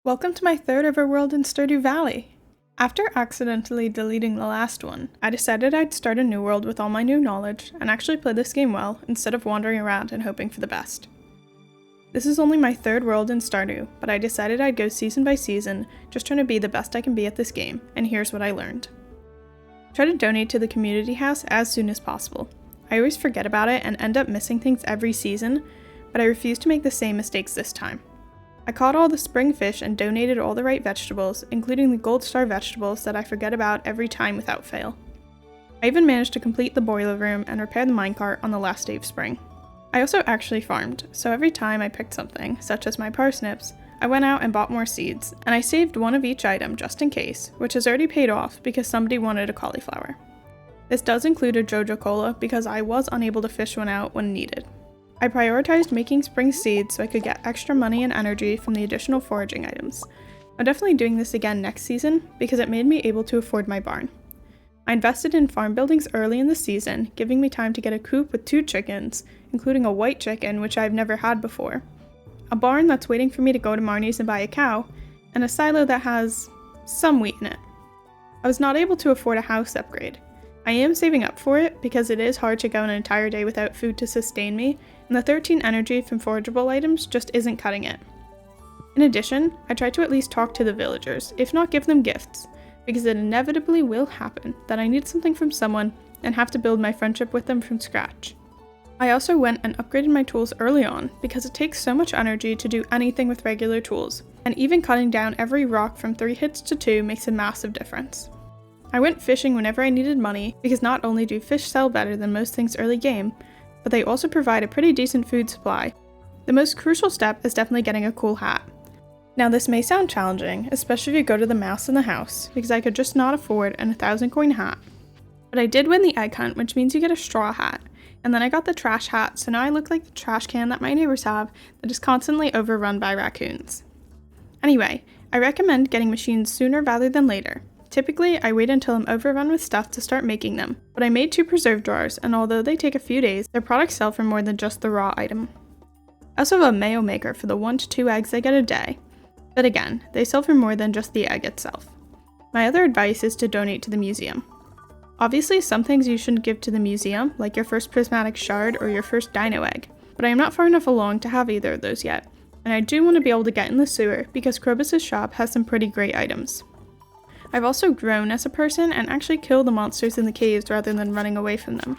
Welcome to my third overworld in Stardew Valley. After accidentally deleting the last one, I decided I'd start a new world with all my new knowledge and actually play this game well instead of wandering around and hoping for the best. This is only my third world in Stardew, but I decided I'd go season by season, just trying to be the best I can be at this game, and here's what I learned. Try to donate to the community house as soon as possible. I always forget about it and end up missing things every season, but I refuse to make the same mistakes this time. I caught all the spring fish and donated all the right vegetables, including the gold star vegetables that I forget about every time without fail. I even managed to complete the boiler room and repair the minecart on the last day of spring. I also actually farmed, so every time I picked something, such as my parsnips, I went out and bought more seeds, and I saved one of each item just in case, which has already paid off because somebody wanted a cauliflower. This does include a Jojo Cola because I was unable to fish one out when needed. I prioritized making spring seeds so I could get extra money and energy from the additional foraging items. I'm definitely doing this again next season because it made me able to afford my barn. I invested in farm buildings early in the season, giving me time to get a coop with 2 chickens, including a white chicken which I've never had before, a barn that's waiting for me to go to Marnie's and buy a cow, and a silo that has some wheat in it. I was not able to afford a house upgrade. I am saving up for it because it is hard to go an entire day without food to sustain me, and the 13 energy from forageable items just isn't cutting it. In addition, I try to at least talk to the villagers, if not give them gifts, because it inevitably will happen that I need something from someone and have to build my friendship with them from scratch. I also went and upgraded my tools early on because it takes so much energy to do anything with regular tools, and even cutting down every rock from 3 hits to 2 makes a massive difference. I went fishing whenever I needed money because not only do fish sell better than most things early game, but they also provide a pretty decent food supply. The most crucial step is definitely getting a cool hat. Now this may sound challenging, especially if you go to the mouse in the house, because I could just not afford an 1,000 coin hat. But I did win the egg hunt, which means you get a straw hat, and then I got the trash hat, so now I look like the trash can that my neighbors have that is constantly overrun by raccoons. Anyway, I recommend getting machines sooner rather than later. Typically, I wait until I'm overrun with stuff to start making them, but I made 2 preserve drawers, and although they take a few days, their products sell for more than just the raw item. I also have a mayo maker for the 1 to 2 eggs I get a day, but again, they sell for more than just the egg itself. My other advice is to donate to the museum. Obviously, some things you shouldn't give to the museum, like your first prismatic shard or your first dino egg, but I am not far enough along to have either of those yet, and I do want to be able to get in the sewer because Krobus' shop has some pretty great items. I've also grown as a person and actually kill the monsters in the caves rather than running away from them.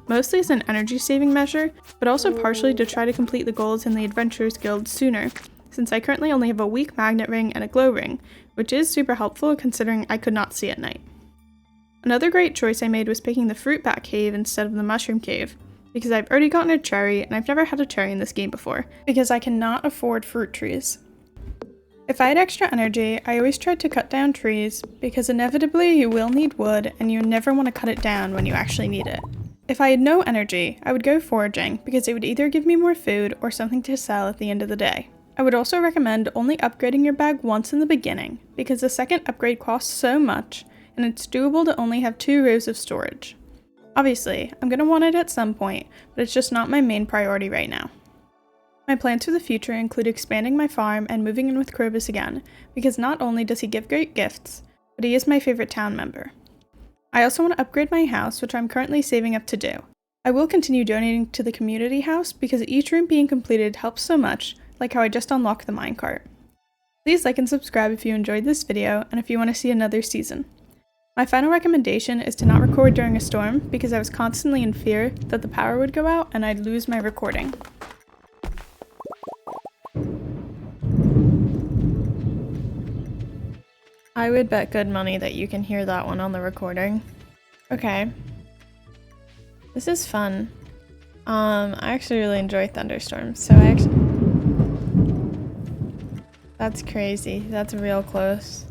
Mostly as an energy saving measure, but also partially to try to complete the goals in the Adventurers Guild sooner, since I currently only have a weak magnet ring and a glow ring, which is super helpful considering I could not see at night. Another great choice I made was picking the fruit bat cave instead of the mushroom cave, because I've already gotten a cherry and I've never had a cherry in this game before, because I cannot afford fruit trees. If I had extra energy, I always tried to cut down trees, because inevitably you will need wood and you never want to cut it down when you actually need it. If I had no energy, I would go foraging, because it would either give me more food or something to sell at the end of the day. I would also recommend only upgrading your bag once in the beginning, because the second upgrade costs so much, and it's doable to only have 2 rows of storage. Obviously, I'm going to want it at some point, but it's just not my main priority right now. My plans for the future include expanding my farm and moving in with Krobus again, because not only does he give great gifts, but he is my favorite town member. I also want to upgrade my house, which I'm currently saving up to do. I will continue donating to the community house because each room being completed helps so much, like how I just unlocked the minecart. Please like and subscribe if you enjoyed this video and if you want to see another season. My final recommendation is to not record during a storm because I was constantly in fear that the power would go out and I'd lose my recording. I would bet good money that you can hear that one on the recording. Okay. This is fun. I actually really enjoy thunderstorms, so That's crazy. That's real close.